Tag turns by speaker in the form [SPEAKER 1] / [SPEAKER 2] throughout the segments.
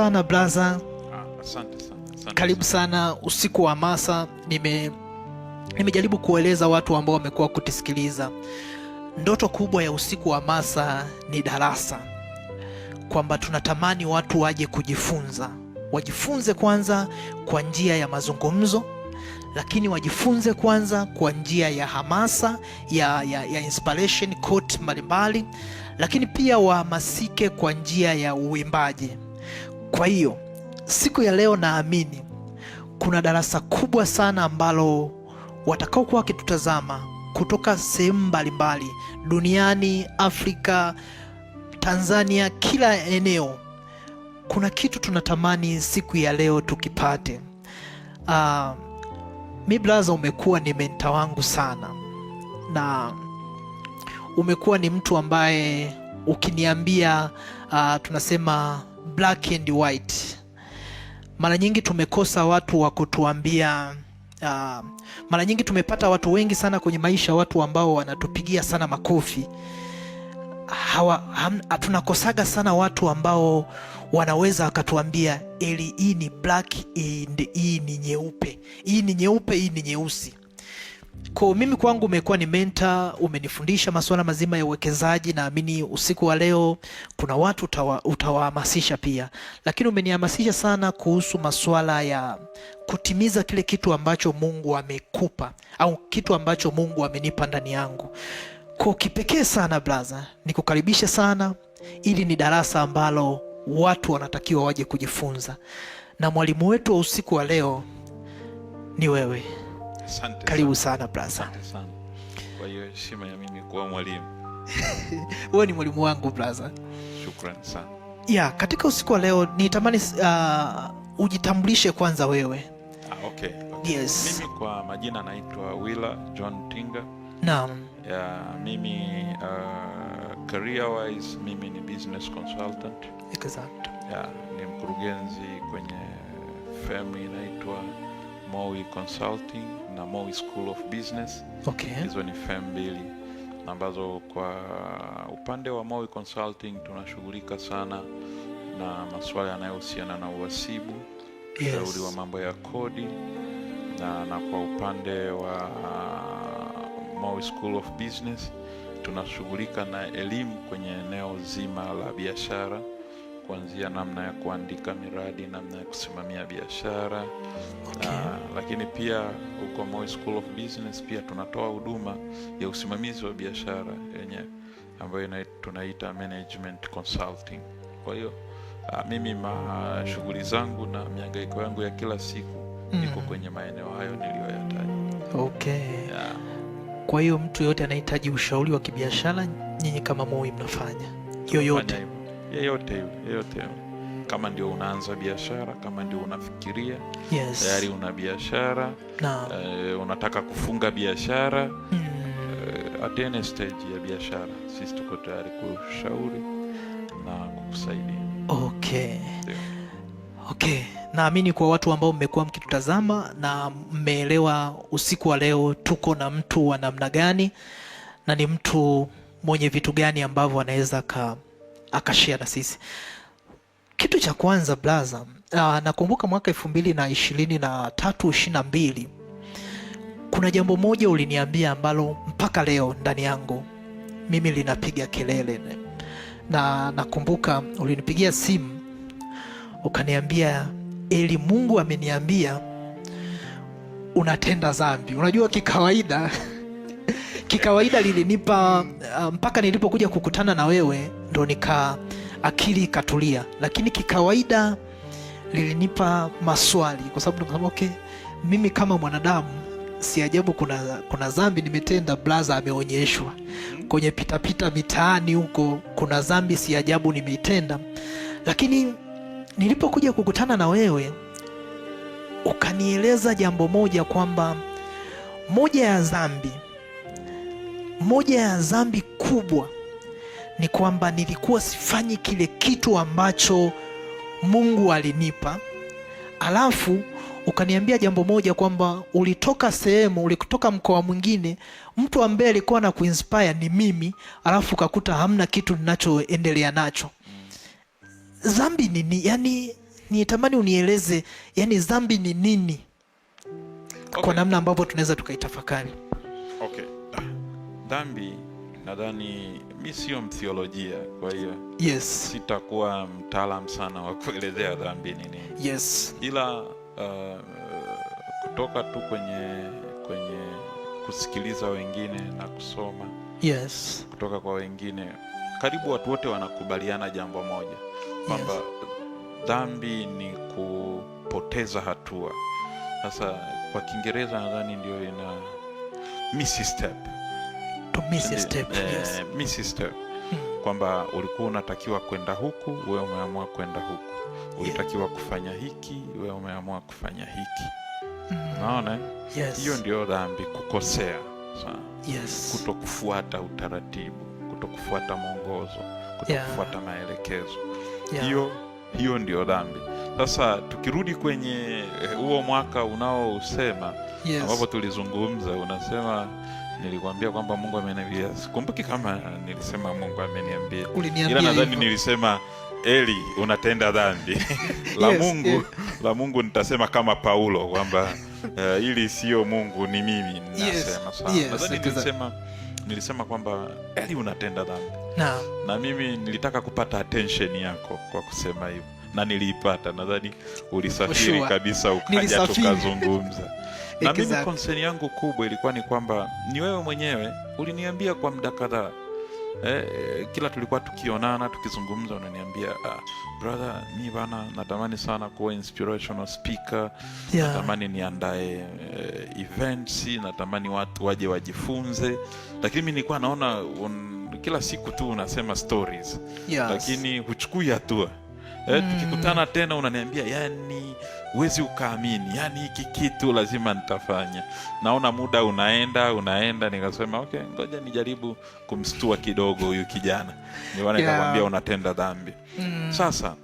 [SPEAKER 1] sana brother.
[SPEAKER 2] Asante sana.
[SPEAKER 1] Karibu sana usiku wa hamasa. Nimejaribu kueleza watu ambao wamekuwa kutisikiliza. Ndoto kubwa ya usiku wa hamasa ni darasa, kwamba tunatamani watu waje kujifunza. Wajifunze kwanza kwa njia ya mazungumzo, lakini wajifunze kwanza kwa njia ya hamasa, ya inspiration quote mbalimbali, lakini pia wahamasike kwa njia ya uimbaji. Kwa hiyo siku ya leo naamini kuna darasa kubwa sana ambalo watakao kuwa wakitutazama kutoka sehemu mbalimbali duniani, Afrika, Tanzania, kila eneo, kuna kitu tunatamani siku ya leo tukipate. Mi brother, umekuwa ni mentor wangu sana, na umekuwa ni mtu ambaye ukiniambia tunasema black and white, mara nyingi tumekosa watu wa kutuambia. Mara nyingi tumepata watu wengi sana kwenye maisha, watu ambao wanatupigia sana makofi. Tunakosaga sana watu ambao wanaweza wakatuambia eli, hii ni black and hii ni nyeupe, hii ni nyeupe, hii ni nyeusi. Kwa mimi kwangu umekuwa ni mentor, umenifundisha masuala mazima ya uwekezaji. Naamini usiku wa leo kuna watu utawahamasisha pia, lakini umenihamasisha sana kuhusu masuala ya kutimiza kile kitu ambacho Mungu amekupa au kitu ambacho Mungu amenipa ndani yangu. Kwa kipekee sana brother, nikukaribisha sana. Ili ni darasa ambalo watu wanatakiwa waje kujifunza, na mwalimu wetu wa usiku wa leo ni wewe.
[SPEAKER 2] Asante.
[SPEAKER 1] Karibu sana brother.
[SPEAKER 2] Asante sana kwa hiyo heshima ya mimi kuwa mwalimu.
[SPEAKER 1] Wewe ni mwalimu wangu brother.
[SPEAKER 2] Shukrani sana.
[SPEAKER 1] Katika usiku wa leo nitamani ujitambulishe kwanza wewe.
[SPEAKER 2] Okay.
[SPEAKER 1] Yes.
[SPEAKER 2] Mimi kwa majina naitwa Willa John Tinga.
[SPEAKER 1] Naam.
[SPEAKER 2] Mimi career wise mimi ni business consultant.
[SPEAKER 1] Exact.
[SPEAKER 2] Ni mkurugenzi kwenye firm inaitwa Mowi Consulting na Mowi School of Business.
[SPEAKER 1] Okay.
[SPEAKER 2] Hizo ni firm mbili ambazo kwa upande wa Mowi Consulting tunashughulika sana na masuala yanayohusiana na uhasibu, ushauri wa mambo ya kodi, na kwa upande wa Mowi School of Business tunashughulika na elimu kwenye eneo zima la biashara, kuanzia namna ya kuandika miradi, namna ya kusimamia biashara.
[SPEAKER 1] Okay.
[SPEAKER 2] Lakini pia huko Mowi School of Business pia tunatoa huduma ya usimamizi wa biashara yenye ambayo tunaita management consulting. Kwa hiyo mimi shughuli zangu na mihangaiko yangu ya kila siku iko kwenye maeneo hayo niliyoyataja.
[SPEAKER 1] Okay. Kwa hiyo mtu yote anahitaji ushauri wa kibiashara, nyinyi kama Mowi mnafanya yoyote?
[SPEAKER 2] Yeyote. Kama ndio unaanza biashara, kama ndio unafikiria tayari una biashara, unataka kufunga biashara, at any stage ya biashara, sisi tuko tayari kushauri na kukusaidia.
[SPEAKER 1] Okay. Naamini kwa watu ambao mmekuwa mkitutazama na mmeelewa usiku wa leo tuko na mtu wa namna gani na ni mtu mwenye vitu gani ambavyo anaweza akashare na sisi. Kitu cha kwanza brother, nakumbuka mwaka 2023-22 kuna jambo moja uliniambia ambalo mpaka leo ndani yangu mimi linapiga kelele, na nakumbuka ulinipigia simu ukaniambia, eli, Mungu ameniambia unatenda dhambi. Unajua kikawaida lilinipa mpaka nilipokuja kukutana na wewe ndo akili ikatulia, lakini kikawaida lilinipa maswali, kwa sababu nikasema okay, mimi kama mwanadamu si ajabu kuna dhambi nimetenda. Blaza ameonyeshwa kwenye pitapita mitaani huko, kuna dhambi si ajabu nimetenda. Lakini nilipokuja kukutana na wewe ukanieleza jambo moja, kwamba moja ya dhambi kubwa ni kwamba nilikuwa sifanyi kile kitu ambacho Mungu alinipa. Alafu ukaniambia jambo moja, kwamba ulitoka mkoa mwingine, mtu ambaye alikuwa na kuinspire ni mimi, alafu ukakuta hamna kitu ninachoendelea nacho. Dhambi nini? Yani nitamani unieleze, yani dhambi ni nini? Okay. Kwa namna ambavyo tunaweza tukaitafakari.
[SPEAKER 2] Okay. Dhambi, nadhani mi sio mtheolojia, kwa hiyo
[SPEAKER 1] yes,
[SPEAKER 2] sitakuwa mtaalamu sana wa kuelezea dhambi ni nini.
[SPEAKER 1] Yes.
[SPEAKER 2] Ila kutoka tu kwenye kusikiliza wengine na kusoma
[SPEAKER 1] yes,
[SPEAKER 2] kutoka kwa wengine, karibu watu wote wanakubaliana jambo moja, kwamba yes, dhambi ni kupoteza hatua. Sasa kwa Kiingereza nadhani ndio ina miss step.
[SPEAKER 1] To miss a step, yes.
[SPEAKER 2] Miss step. Kwamba ulikuwa unatakiwa kwenda huku, wewe umeamua kwenda huku. Ulitakiwa kufanya hiki, wewe umeamua kufanya hiki. Naona?
[SPEAKER 1] Yes.
[SPEAKER 2] Hiyo ndio dhambi, kukosea.
[SPEAKER 1] Yes.
[SPEAKER 2] Kutokufuata utaratibu, kutokufuata mwongozo, kutokufuata maelekezo. Hiyo ndio dhambi. Sasa tukirudi kwenye huo mwaka unaousema,
[SPEAKER 1] yes,
[SPEAKER 2] ambapo tulizungumza, unasema nilikwambia kwamba Mungu ameniambia. Sikumbuki kama nilisema Mungu ameniambia. Ila nadhani nilisema Eli unatenda dhambi. La Mungu nitasema kama Paulo kwamba ili sio Mungu ni mimi ninasema. Nadhani nilisema kwamba Eli unatenda dhambi. Na mimi nilitaka kupata attention yako kwa kusema hivyo, na niliipata. Nadhani ulisafiri kabisa ukaja tukazungumza. Na mimi concern yangu kubwa ilikuwa ni kwamba ni wewe mwenyewe uliniambia kwa muda kadhaa, kila tulikuwa tukionana tukizungumza, unaniambia brother, mimi bana natamani sana kuwa inspirational speaker, natamani niandae events, natamani watu waje wajifunze. Lakini mimi nilikuwa naona kila siku tu unasema stories, lakini huchukui hatua. Tukikutana tena unaniambia, yani huwezi ukaamini, yani hiki kitu lazima nitafanya. Naona muda unaenda, nikasema okay, ngoja nijaribu kumstua kidogo huyu kijana. Nikamwambia unatenda dhambi. Sasa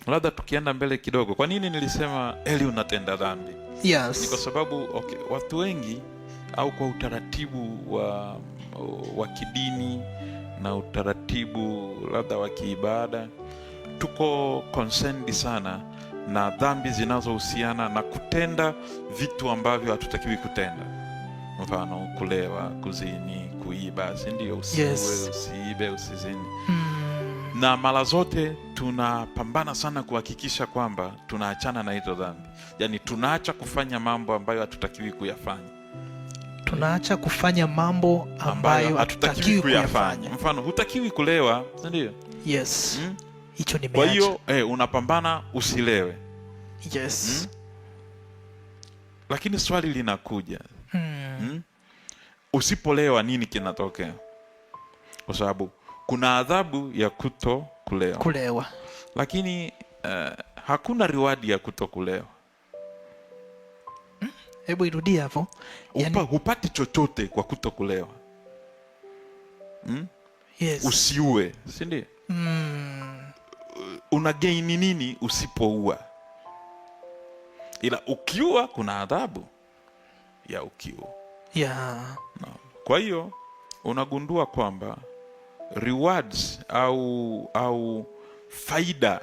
[SPEAKER 2] labda tukienda mbele kidogo, kwa nini nilisema Eli unatenda dhambi?
[SPEAKER 1] Yes.
[SPEAKER 2] Ni kwa sababu watu wengi, au kwa utaratibu wa kidini na utaratibu labda wa kiibada, tuko concerned sana na dhambi zinazohusiana na kutenda vitu ambavyo hatutakiwi kutenda. Mfano kulewa, kuzini, kuiba, si ndio? Usiibe, usizini. Na mara zote tunapambana sana kuhakikisha kwamba tunaachana na hizo dhambi. Yaani tunaacha kufanya mambo ambayo hatutakiwi kuyafanya.
[SPEAKER 1] Tunaacha kufanya mambo ambayo hatutakiwi kuyafanya.
[SPEAKER 2] Mfano hutakiwi kulewa, si ndio?
[SPEAKER 1] Yes. Hicho nimeacha.
[SPEAKER 2] Kwa hiyo unapambana usilewe.
[SPEAKER 1] Yes.
[SPEAKER 2] Lakini swali linakuja. Usipolewa nini kinatokea? Kwa sababu kuna adhabu ya kulewa. Lakini hakuna reward ya kulewa.
[SPEAKER 1] Hebu irudia hapo.
[SPEAKER 2] Hupati chochote kwa kulewa.
[SPEAKER 1] Yes.
[SPEAKER 2] Usiue, si ndio? Una gain nini usipoua? Ila ukiua kuna adhabu ya ukiua. Kwa hiyo unagundua kwamba rewards au faida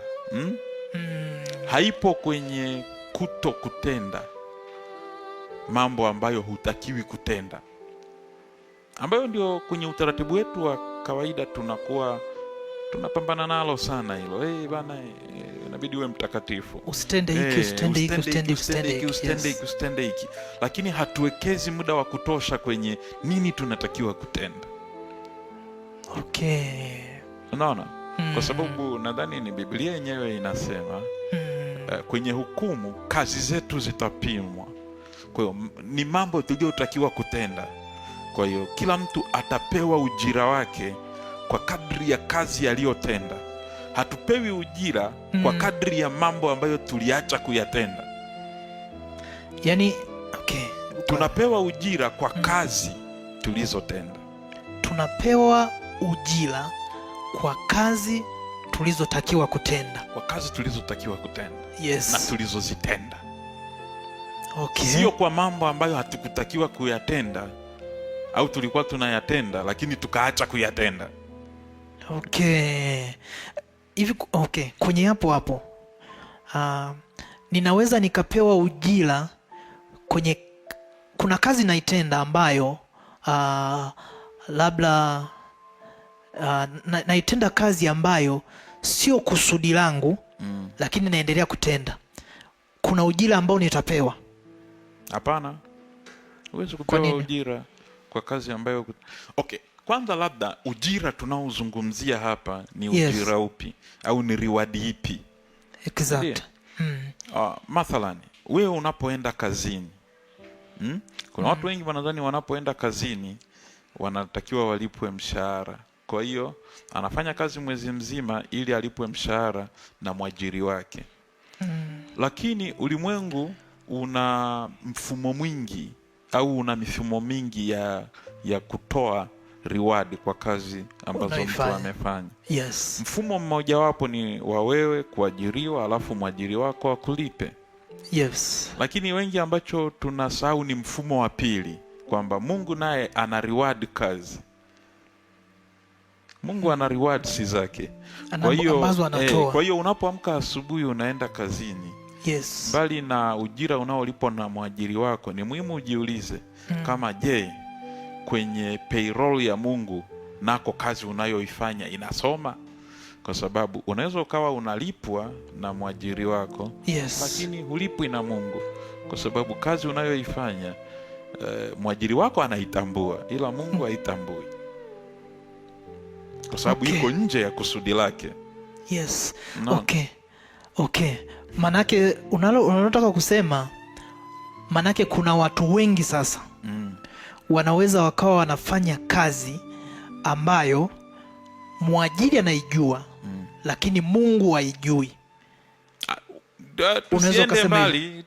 [SPEAKER 2] haipo kwenye kutenda mambo ambayo hutakiwi kutenda, ambayo ndio kwenye utaratibu wetu wa kawaida tunapambana nalo sana hilo. Bana, inabidi uwe mtakatifu.
[SPEAKER 1] Usitende hiki,
[SPEAKER 2] usitende hiki. Lakini hatuwekezi muda wa kutosha kwenye nini tunatakiwa kutenda.
[SPEAKER 1] Okay.
[SPEAKER 2] Unaona? Kwa sababu nadhani ni Biblia yenyewe inasema kwenye hukumu kazi zetu zitapimwa. Kwa hiyo ni mambo tuliyotakiwa kutenda. Kwa hiyo kila mtu atapewa ujira wake kwa kadri ya kazi aliyotenda. Hatupewi ujira kwa kadri ya mambo ambayo tuliacha kuyatenda.
[SPEAKER 1] Yani, okay.
[SPEAKER 2] Tunapewa ujira kwa kazi tulizotenda.
[SPEAKER 1] Tunapewa ujira kwa kazi tulizotakiwa kutenda.
[SPEAKER 2] Kwa kazi tulizotakiwa kutenda.
[SPEAKER 1] Yes.
[SPEAKER 2] Na tulizozitenda.
[SPEAKER 1] Okay.
[SPEAKER 2] Sio kwa mambo ambayo hatukutakiwa kuyatenda au tulikuwa tunayatenda lakini tukaacha kuyatenda.
[SPEAKER 1] Okay. Hivi kwenye hapo ninaweza nikapewa ujira kwenye, kuna kazi naitenda ambayo labda naitenda kazi ambayo sio kusudi langu, lakini naendelea kutenda. Kuna ujira ambao nitapewa?
[SPEAKER 2] Hapana, huwezi kupewa ujira kwa kazi ambayo okay. Kwanza labda ujira tunaozungumzia hapa ni ujira upi au ni reward ipi?
[SPEAKER 1] Exact.
[SPEAKER 2] Mathalani wewe unapoenda kazini, kuna watu wengi wanadhani wanapoenda kazini wanatakiwa walipwe mshahara. Kwa hiyo anafanya kazi mwezi mzima ili alipwe mshahara na mwajiri wake. Lakini ulimwengu una mfumo mwingi au una mifumo mingi ya kutoa reward kwa kazi ambazo mtu amefanya.
[SPEAKER 1] Yes.
[SPEAKER 2] Mfumo mmoja wapo ni wa wewe kuajiriwa alafu mwajiri wako akulipe.
[SPEAKER 1] Yes.
[SPEAKER 2] Lakini wengi ambacho tunasahau ni mfumo wa pili, kwamba Mungu naye ana reward kazi. Mungu ana rewards zake. Kwa hiyo unapoamka asubuhi unaenda kazini,
[SPEAKER 1] yes,
[SPEAKER 2] bali na ujira unaolipwa na mwajiri wako, ni muhimu ujiulize kama kwenye payroll ya Mungu nako kazi unayoifanya inasoma. Kwa sababu unaweza ukawa unalipwa na mwajiri wako,
[SPEAKER 1] yes,
[SPEAKER 2] lakini hulipwi na Mungu, kwa sababu kazi unayoifanya mwajiri wako anaitambua ila Mungu haitambui, kwa sababu iko nje ya kusudi lake.
[SPEAKER 1] Yes. No. Okay. Manake unalotaka kusema, manake kuna watu wengi sasa wanaweza wakawa wanafanya kazi ambayo mwajiri anaijua lakini Mungu haijui.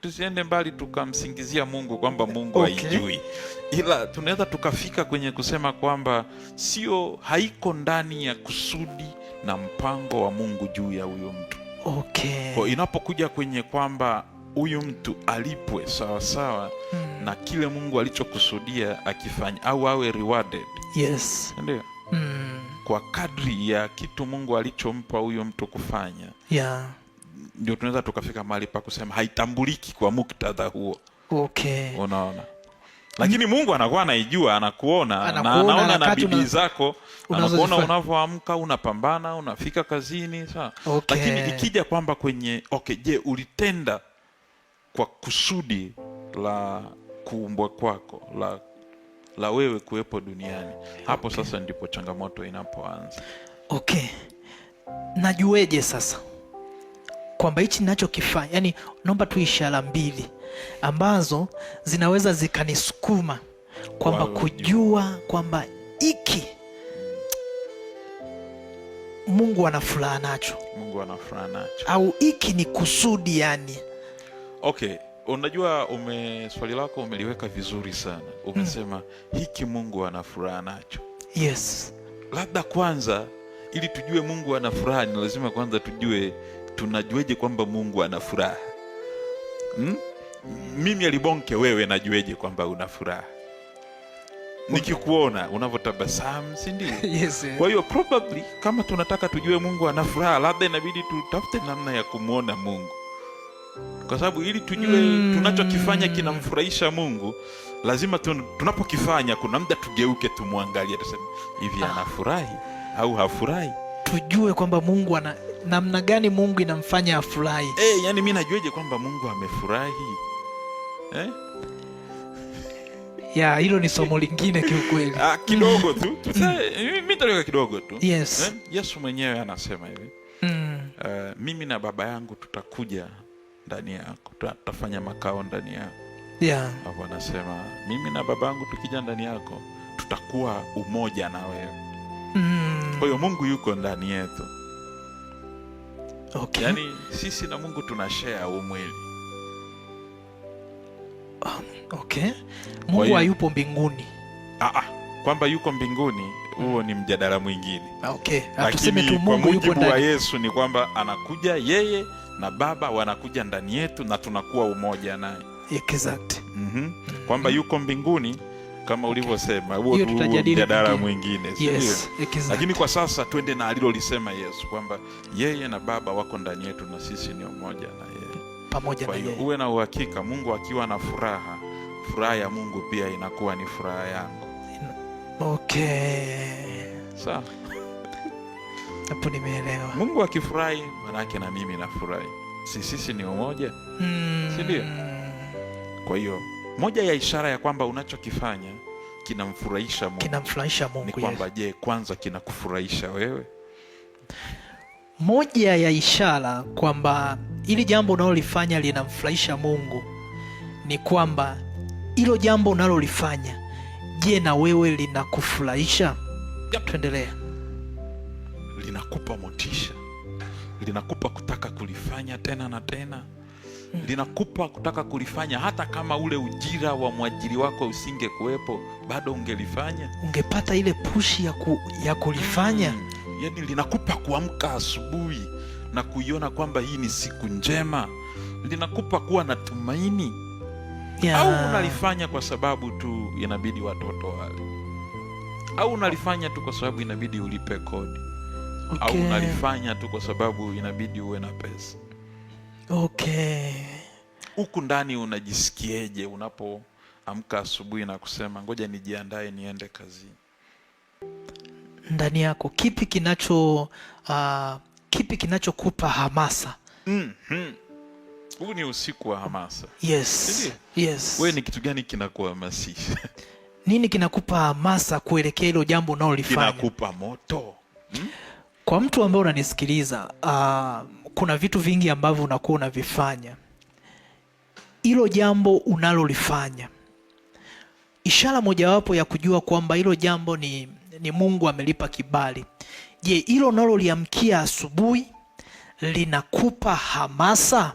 [SPEAKER 2] Tusiende mbali tukamsingizia Mungu kwamba Mungu haijui. Ila tunaweza tukafika kwenye kusema kwamba haiko ndani ya kusudi na mpango wa Mungu juu ya huyo mtu. Kwa inapokuja kwenye kwamba huyu mtu alipwe sawa na kile Mungu alichokusudia akifanya au awe rewarded.
[SPEAKER 1] Yes.
[SPEAKER 2] Ndio. Kwa kadri ya kitu Mungu alichompa huyo mtu kufanya.
[SPEAKER 1] Yeah.
[SPEAKER 2] Ndio tunaweza tukafika mahali pa kusema haitambuliki kwa muktadha huo. Unaona? Lakini Mungu anakuwa anaijua, anakuona na anaona na bidii zako, anakuona unavyoamka, unapambana, unafika kazini, sawa. Lakini ikija kwamba kwenye ulitenda kwa kusudi la kuumbwa kwako, la wewe kuwepo duniani, hapo sasa ndipo changamoto inapoanza.
[SPEAKER 1] Najueje sasa kwamba hichi ninachokifanya, yani naomba tu ishara mbili ambazo zinaweza zikanisukuma kwamba kujua kwamba hiki Mungu ana furaha nacho, au hiki ni kusudi yani.
[SPEAKER 2] Unajua swali lako umeliweka vizuri sana. Umesema hiki Mungu ana furaha nacho.
[SPEAKER 1] Yes.
[SPEAKER 2] Labda kwanza ili tujue Mungu ana furaha ni lazima kwanza tujue tunajueje kwamba Mungu ana furaha. Mimi Alibonke, wewe najueje kwamba una furaha? Nikikuona unavyotabasamu, si ndio?
[SPEAKER 1] Yes.
[SPEAKER 2] Kwa hiyo probably kama tunataka tujue Mungu ana furaha, labda inabidi tutafute namna ya kumuona Mungu. Kwa sababu ili tujue tunachokifanya kinamfurahisha Mungu, lazima tunapokifanya kuna muda tugeuke tumwangalie, tuseme hivi anafurahi au hafurahi?
[SPEAKER 1] Tujue kwamba Mungu ana namna gani, Mungu inamfanya afurahi.
[SPEAKER 2] Yani mimi najueje kwamba Mungu amefurahi?
[SPEAKER 1] Ya, hilo ni somo lingine kiukweli.
[SPEAKER 2] Kidogo tu. Mimi nitaliweka kidogo tu.
[SPEAKER 1] Yes.
[SPEAKER 2] Yesu mwenyewe anasema hivi. Mimi na Baba yangu tutakuja ndani yako. Tutafanya makao ndani yako.
[SPEAKER 1] Yeah.
[SPEAKER 2] Hapo anasema mimi na Baba yangu tukija ndani yako tutakuwa umoja na wewe. Kwa hiyo Mungu yuko ndani yetu. Yani sisi na Mungu tunashare umwili.
[SPEAKER 1] Mungu hayupo mbinguni.
[SPEAKER 2] Kwamba yuko mbinguni, huo ni mjadala mwingine.
[SPEAKER 1] Tuseme tu Mungu yuko ndani.
[SPEAKER 2] Kwa mujibu wa Yesu ni kwamba anakuja yeye na Baba wanakuja ndani yetu na tunakuwa umoja naye.
[SPEAKER 1] Exact.
[SPEAKER 2] Kwamba yuko mbinguni kama ulivyosema, huo mjadala mwingine, si ndio?
[SPEAKER 1] Exactly.
[SPEAKER 2] Lakini kwa sasa twende na alilolisema Yesu kwamba yeye na Baba wako ndani yetu na sisi ni umoja na yeye,
[SPEAKER 1] pamoja na yeye.
[SPEAKER 2] Kwa hiyo uwe na uhakika, Mungu akiwa na furaha, furaha ya Mungu pia inakuwa ni furaha yangu.
[SPEAKER 1] Okay.
[SPEAKER 2] Sawa.
[SPEAKER 1] Hapo nimeelewa.
[SPEAKER 2] Mungu akifurahi, maana yake na mimi nafurahi. Sisi ni umoja. Si ndio? Kwa hiyo moja ya ishara ya kwamba unachokifanya kinamfurahisha Mungu ni kwamba je, kwanza kinakufurahisha wewe?
[SPEAKER 1] Moja ya ishara kwamba ili jambo unalolifanya linamfurahisha Mungu ni kwamba hilo jambo unalolifanya, je, na wewe linakufurahisha? Tuendelee.
[SPEAKER 2] Linakupa motisha, linakupa kutaka kulifanya tena na tena, linakupa kutaka kulifanya hata kama ule ujira wa mwajiri wako usinge kuwepo, bado ungelifanya,
[SPEAKER 1] ungepata ile pushi ya kulifanya.
[SPEAKER 2] Yani linakupa kuamka asubuhi na kuiona kwamba hii ni siku njema, linakupa kuwa na tumaini. Au unalifanya kwa sababu tu inabidi watoto wale, au unalifanya tu kwa sababu inabidi ulipe kodi, au unalifanya tu kwa sababu inabidi uwe na pesa. Huku ndani unajisikieje unapoamka asubuhi na kusema ngoja nijiandae niende kazini?
[SPEAKER 1] Ndani yako kipi kinachokupa hamasa?
[SPEAKER 2] Huu ni usiku wa hamasa.
[SPEAKER 1] Yes.
[SPEAKER 2] Wewe ni kitu gani kinakuhamasisha?
[SPEAKER 1] Nini kinakupa hamasa kuelekea hilo jambo unalolifanya?
[SPEAKER 2] Kinakupa moto?
[SPEAKER 1] Kwa mtu ambaye unanisikiliza, kuna vitu vingi ambavyo unakuwa unavifanya. Hilo jambo unalolifanya, ishara mojawapo ya kujua kwamba hilo jambo ni Mungu amelipa kibali. Je, hilo unaloliamkia asubuhi linakupa hamasa?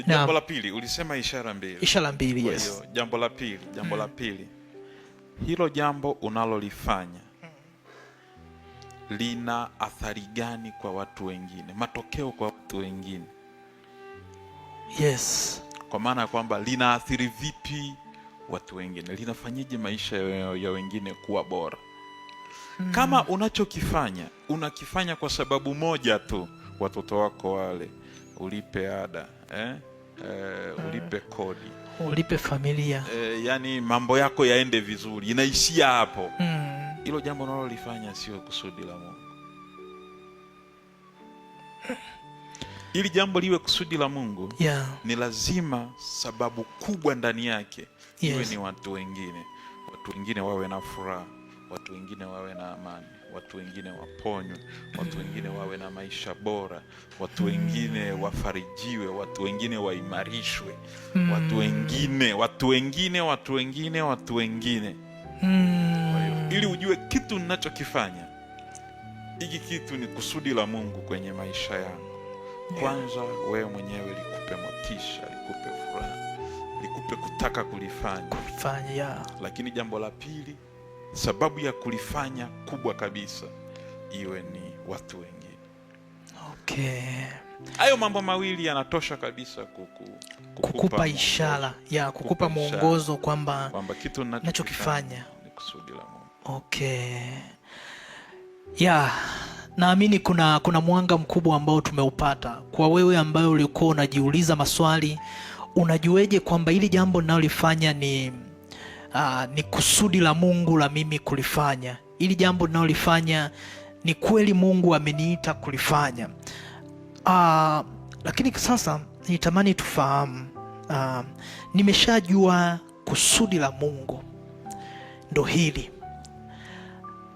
[SPEAKER 2] Jambo la pili, ulisema ishara mbili.
[SPEAKER 1] Ishara mbili, yes.
[SPEAKER 2] Jambo la pili, hilo jambo unalolifanya lina athari gani kwa watu wengine? Matokeo kwa watu wengine?
[SPEAKER 1] Yes.
[SPEAKER 2] Kwa maana ya kwamba linaathiri vipi watu wengine? Linafanyije maisha ya wengine kuwa bora? Kama unakifanya kwa sababu moja tu, watoto wako wale, ulipe ada, ulipe kodi,
[SPEAKER 1] ulipe familia,
[SPEAKER 2] yani mambo yako yaende vizuri, inaishia hapo. Hilo jambo unalolifanya sio kusudi la Mungu. Ili jambo liwe kusudi la Mungu, ni lazima sababu kubwa ndani yake iwe ni watu wengine. Watu wengine wawe na furaha, watu wengine wawe na amani, watu wengine waponywe, watu wengine wawe na maisha bora, watu wengine wafarijiwe, watu wengine waimarishwe, watu wengine. Ili ujue kitu ninachokifanya, hiki kitu ni kusudi la Mungu kwenye maisha yangu, kwanza wewe mwenyewe likupe motisha, likupe furaha, likupe kutaka kulifanya. Lakini jambo la pili, sababu ya kulifanya kubwa kabisa iwe ni watu wengine. Hayo mambo mawili yanatosha kabisa
[SPEAKER 1] kukupa ishara, kukupa mwongozo kwamba
[SPEAKER 2] kitu
[SPEAKER 1] ninachokifanya
[SPEAKER 2] ni kusudi la Mungu.
[SPEAKER 1] Naamini kuna mwanga mkubwa ambao tumeupata. Kwa wewe ambaye ulikuwa unajiuliza maswali, unajueje kwamba hili jambo ninalolifanya ni kusudi la Mungu la mimi kulifanya? Hili jambo ninalolifanya ni kweli Mungu ameniita kulifanya? Lakini sasa nitamani tufahamu, nimeshajua kusudi la Mungu ndo hili,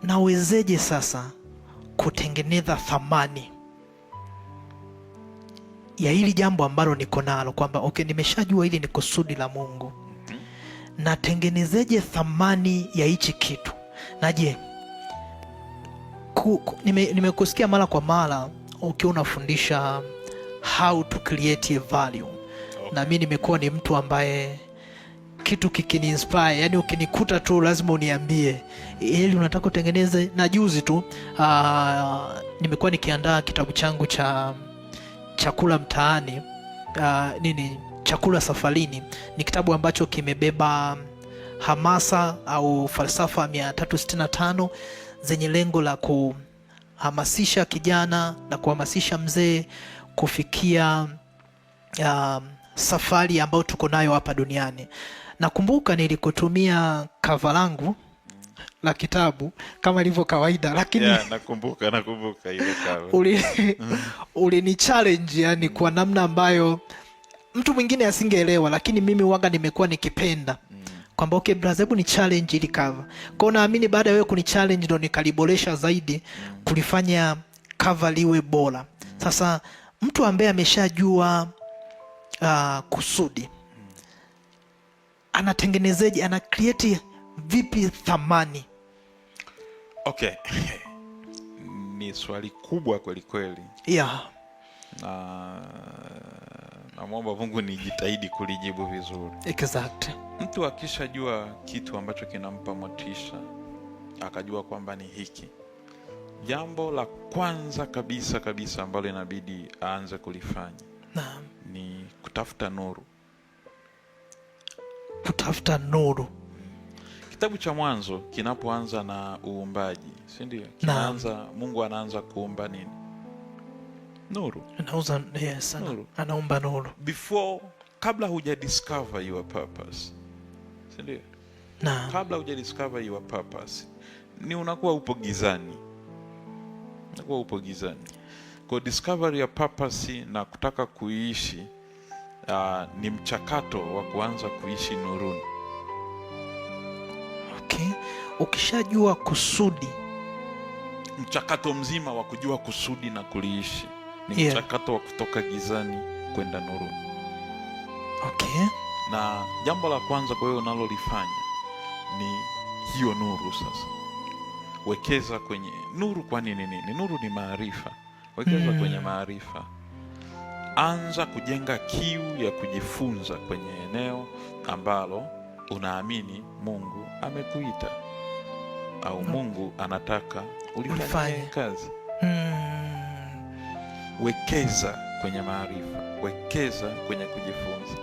[SPEAKER 1] nawezeje sasa kutengeneza thamani ya hili jambo ambalo niko nalo, kwamba nimeshajua hili ni kusudi la Mungu, natengenezeje thamani ya hichi kitu? Na je, nimekusikia mara kwa mara ukiwa unafundisha how to create a value. Na mimi nimekuwa ni mtu ambaye kitu kikini inspire, yani ukinikuta tu lazima uniambie ili unataka utengeneze. Na juzi tu nimekuwa nikiandaa kitabu changu cha chakula mtaani, chakula safarini. Ni kitabu ambacho kimebeba hamasa au falsafa 365 zenye lengo la kuhamasisha kijana na kuhamasisha mzee kufikia safari ambayo tuko nayo hapa duniani. Nakumbuka nilikutumia cover langu la kitabu kama ilivyo kawaida, lakini
[SPEAKER 2] nakumbuka ile cover.
[SPEAKER 1] Ulini challenge yani kwa namna ambayo mtu mwingine asingeelewa, lakini mimi waga nimekuwa nikipenda kwamba okay brother, hebu ni challenge ili cover. Kwa hiyo naamini baada ya wewe kuni challenge ndo nikaliboresha zaidi kulifanya cover liwe bora. Sasa mtu ambaye ameshajua kusudi anatengenezeje, ana create vipi thamani?
[SPEAKER 2] Okay. Ni swali kubwa kweli kweli.
[SPEAKER 1] Yeah.
[SPEAKER 2] Naomba Mungu nijitahidi kulijibu vizuri.
[SPEAKER 1] Exactly.
[SPEAKER 2] Mtu akishajua kitu ambacho kinampa motisha, akajua kwamba ni hiki, jambo la kwanza kabisa ambalo inabidi aanze kulifanya ni kutafuta nuru.
[SPEAKER 1] Kutafuta nuru.
[SPEAKER 2] Kitabu cha Mwanzo kinapoanza na uumbaji, si ndio? Mungu anaanza kuumba nini? Nuru.
[SPEAKER 1] Nuru. Anaumba nuru.
[SPEAKER 2] Kabla huja discover your purpose, si ndio? Kabla huja discover your purpose, ni unakuwa upo gizani. Kwa discovery ya purpose na kutaka kuishi ni mchakato wa kuanza kuishi nuruni.
[SPEAKER 1] Okay. Ukishajua kusudi,
[SPEAKER 2] mchakato mzima wa kujua kusudi na kuliishi ni mchakato wa kutoka gizani kwenda nuruni.
[SPEAKER 1] Okay.
[SPEAKER 2] Na jambo la kwanza kwa hiyo unalolifanya ni hiyo nuru. Sasa wekeza kwenye nuru. Kwa nini? Nuru ni maarifa. Wekeza kwenye maarifa. Anza kujenga kiu ya kujifunza kwenye eneo ambalo unaamini Mungu amekuita au Mungu anataka ulifanye kazi. Wekeza kwenye maarifa, wekeza kwenye kujifunza.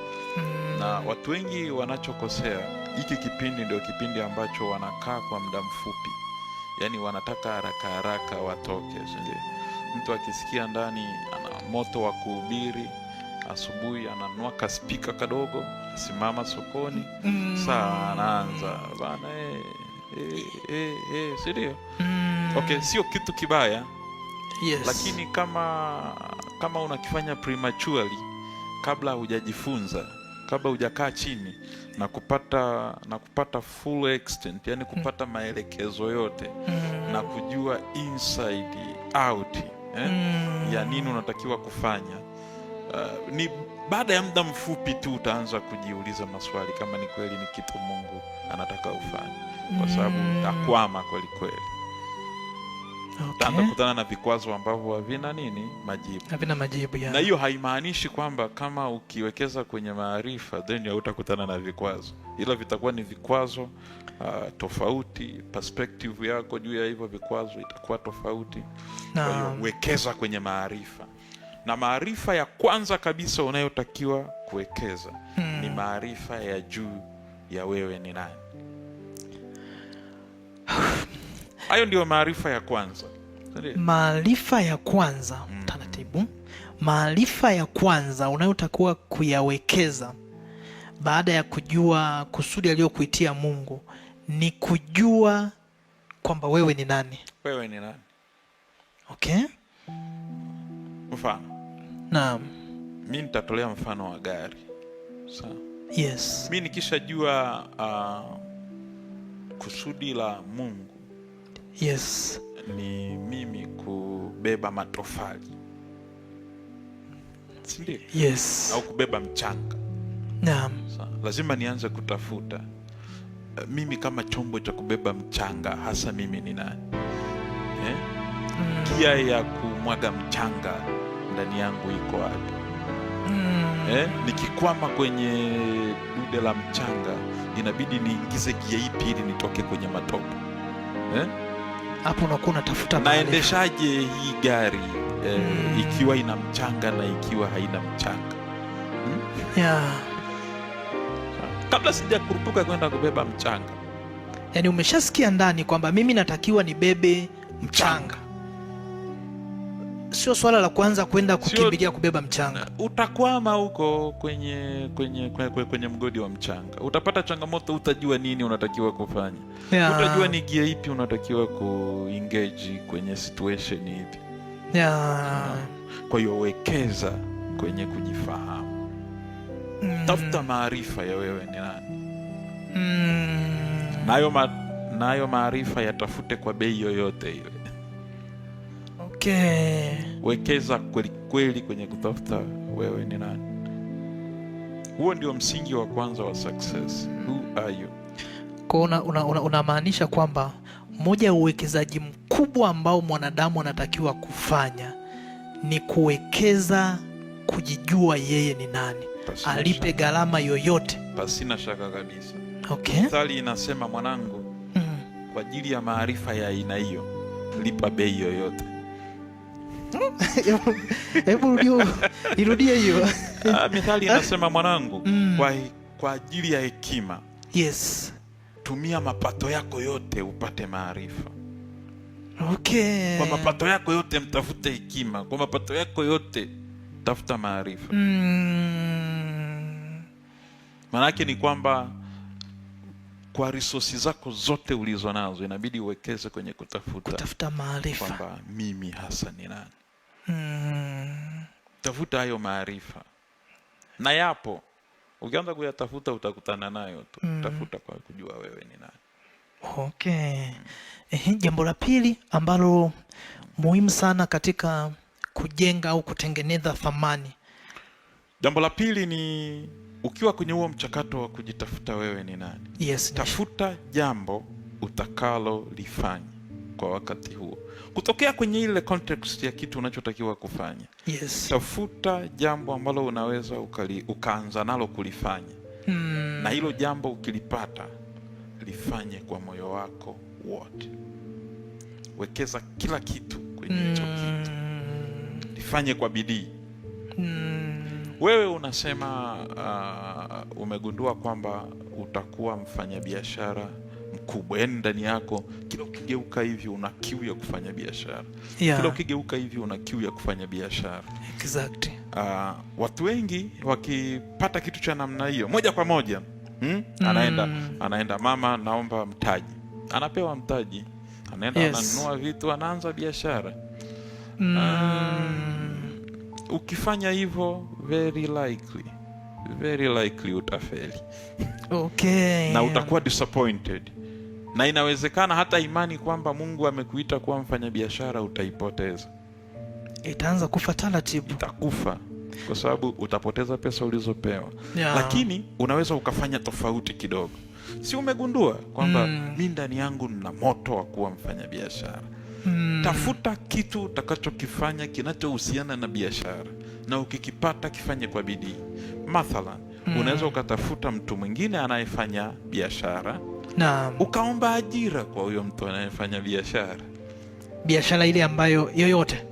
[SPEAKER 2] Na watu wengi wanachokosea, hiki kipindi ndio kipindi ambacho wanakaa kwa muda mfupi. Yaani wanataka haraka watoke. Mtu akisikia ndani ana moto wa kuhubiri, asubuhi ananunua kaspika kadogo, simama sokoni, saa anaanza bana sidio? Okay, sio kitu kibaya.
[SPEAKER 1] Yes.
[SPEAKER 2] Lakini kama unakifanya prematurely, kabla hujajifunza, kabla hujakaa chini na kupata full extent, yani kupata maelekezo yote na kujua inside out ya nini unatakiwa kufanya, ni baada ya muda mfupi tu utaanza kujiuliza maswali kama ni kweli ni kitu Mungu anataka ufanye, kwa sababu utakwama kweli kweli. Okay. Utakutana na vikwazo ambavyo havina majibu. Na hiyo haimaanishi kwamba kama ukiwekeza kwenye maarifa then hautakutana na vikwazo, ila vitakuwa ni vikwazo tofauti. Perspective yako juu ya hivyo vikwazo itakuwa tofauti. Kwa hiyo wekeza kwenye maarifa. Na maarifa ya kwanza kabisa unayotakiwa kuwekeza ni maarifa ya juu ya wewe ni nani. Hayo ndio maarifa ya kwanza.
[SPEAKER 1] Maarifa ya kwanza, taratibu. Maarifa ya kwanza unayotakiwa kuyawekeza baada ya kujua kusudi aliyokuitia Mungu ni kujua kwamba wewe ni nani.
[SPEAKER 2] Wewe ni nani?
[SPEAKER 1] Okay?
[SPEAKER 2] Mfano.
[SPEAKER 1] Naam.
[SPEAKER 2] Mimi nitatolea mfano wa gari. Sawa?
[SPEAKER 1] Yes.
[SPEAKER 2] Mimi nikishajua kusudi la Mungu.
[SPEAKER 1] Yes.
[SPEAKER 2] Ni mimi kubeba matofali. Sindio?
[SPEAKER 1] Yes.
[SPEAKER 2] Au kubeba mchanga.
[SPEAKER 1] Naam.
[SPEAKER 2] Lazima nianze kutafuta mimi kama chombo cha kubeba mchanga, hasa mimi ni nani? Gia ya kumwaga mchanga ndani yangu iko wapi? Nikikwama kwenye dude la mchanga, inabidi niingize gia ipi ili nitoke kwenye matope?
[SPEAKER 1] Hapo unakuwa unatafuta
[SPEAKER 2] naendeshaje hii gari ikiwa ina mchanga na ikiwa haina mchanga? kabla sijakurupuka kwenda kubeba mchanga.
[SPEAKER 1] Yaani umeshasikia ndani kwamba mimi natakiwa nibebe mchanga. Sio swala la kwanza kwenda kukimbilia kubeba mchanga.
[SPEAKER 2] Utakwama huko kwenye mgodi wa mchanga. Utapata changamoto, utajua nini unatakiwa kufanya. Utajua ni gia ipi unatakiwa kuengage kwenye situation ipi. Kwa hiyo wekeza kwenye kujifahamu. Tafuta maarifa ya wewe ni nani. Nayo maarifa yatafute kwa bei yoyote ile.
[SPEAKER 1] Okay.
[SPEAKER 2] Wekeza kweli kweli kwenye kutafuta wewe ni nani. Huo ndio msingi wa kwanza wa success. Who are you?
[SPEAKER 1] Kwa unamaanisha kwamba mmoja ya uwekezaji mkubwa ambao mwanadamu anatakiwa kufanya ni kuwekeza kujijua yeye ni nani. Alipe gharama yoyote.
[SPEAKER 2] Pasina shaka kabisa.
[SPEAKER 1] Okay.
[SPEAKER 2] Mithali inasema, mwanangu, kwa ajili ya maarifa ya aina hiyo lipa bei yoyote.
[SPEAKER 1] Hebu irudie hiyo.
[SPEAKER 2] Mithali inasema, mwanangu, kwa ajili ya hekima,
[SPEAKER 1] yes,
[SPEAKER 2] tumia mapato yako yote upate maarifa.
[SPEAKER 1] Okay.
[SPEAKER 2] Kwa mapato yako yote mtafute hekima, kwa mapato yako yote tafuta maarifa. Maanake ni kwamba kwa resources zako zote ulizo nazo inabidi uwekeze kwenye kutafuta
[SPEAKER 1] maarifa,
[SPEAKER 2] kwamba mimi hasa ni nani. Tafuta hayo maarifa, na yapo. Ukianza kuyatafuta utakutana nayo tu. Tafuta kwa kujua wewe ni nani.
[SPEAKER 1] Okay. Jambo la pili ambalo muhimu sana katika kujenga au kutengeneza thamani.
[SPEAKER 2] Jambo la pili ni ukiwa kwenye huo mchakato wa kujitafuta wewe ni nani.
[SPEAKER 1] Yes,
[SPEAKER 2] tafuta jambo utakalo lifanya kwa wakati huo, kutokea kwenye ile context ya kitu unachotakiwa kufanya.
[SPEAKER 1] Yes.
[SPEAKER 2] Tafuta jambo ambalo unaweza ukaanza nalo kulifanya. Na hilo jambo ukilipata, lifanye kwa moyo wako wote. Wekeza kila kitu kwenye hicho kitu. Lifanye kwa bidii. Wewe unasema umegundua kwamba utakuwa mfanyabiashara mkubwa. Yaani ndani yako kila ukigeuka hivi una kiu ya kufanya biashara.
[SPEAKER 1] Yeah.
[SPEAKER 2] Kila ukigeuka hivi una kiu ya kufanya biashara.
[SPEAKER 1] Exactly.
[SPEAKER 2] Watu wengi wakipata kitu cha namna hiyo, moja kwa moja anaenda, mama naomba mtaji. Anapewa mtaji. Anaenda, yes, ananunua vitu, anaanza biashara. Ukifanya hivyo very likely utafeli.
[SPEAKER 1] Okay.
[SPEAKER 2] Na utakuwa disappointed. Na inawezekana hata imani kwamba Mungu amekuita kuwa mfanyabiashara utaipoteza.
[SPEAKER 1] Itaanza kufa taratibu.
[SPEAKER 2] Itakufa kwa sababu utapoteza pesa ulizopewa.
[SPEAKER 1] Yeah.
[SPEAKER 2] Lakini unaweza ukafanya tofauti kidogo. Si umegundua kwamba mimi ndani yangu nina moto wa kuwa mfanyabiashara. Tafuta kitu utakachokifanya kinachohusiana na biashara, na ukikipata kifanye kwa bidii. Mathalan, unaweza ukatafuta mtu mwingine anayefanya biashara, ukaomba ajira kwa huyo mtu anayefanya biashara
[SPEAKER 1] ile ambayo yoyote,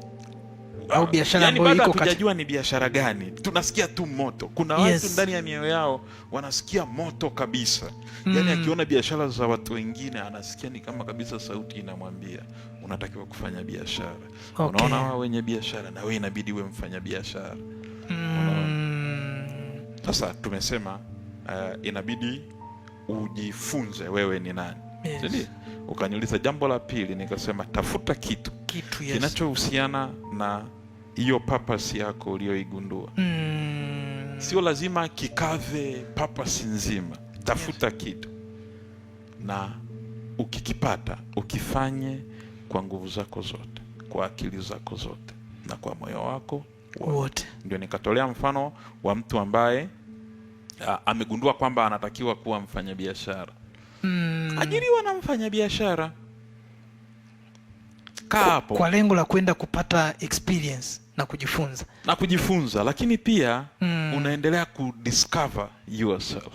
[SPEAKER 1] au biashara ambayo
[SPEAKER 2] iko hatujajua ni biashara gani. Tunasikia tu moto. Kuna watu ndani ya mioyo yao wanasikia moto kabisa. Yaani akiona biashara za watu wengine anasikia ni kama kabisa sauti inamwambia unatakiwa kufanya biashara. Okay. Unaona wao wenye biashara na wewe inabidi uwe mfanya biashara. Sasa tumesema inabidi ujifunze wewe ni nani. Yes. Ukaniuliza jambo la pili, nikasema tafuta kitu yes, kinachohusiana na hiyo purpose yako uliyoigundua. Sio lazima kikave purpose nzima. Tafuta yes, kitu, na ukikipata ukifanye kwa nguvu zako zote, kwa akili zako zote, na kwa moyo wako wote. Ndio nikatolea mfano wa mtu ambaye amegundua kwamba anatakiwa kuwa mfanyabiashara. Ajiriwa na mfanyabiashara. Hapo
[SPEAKER 1] kwa lengo la kwenda kupata experience na kujifunza,
[SPEAKER 2] lakini pia unaendelea kudiscover yourself.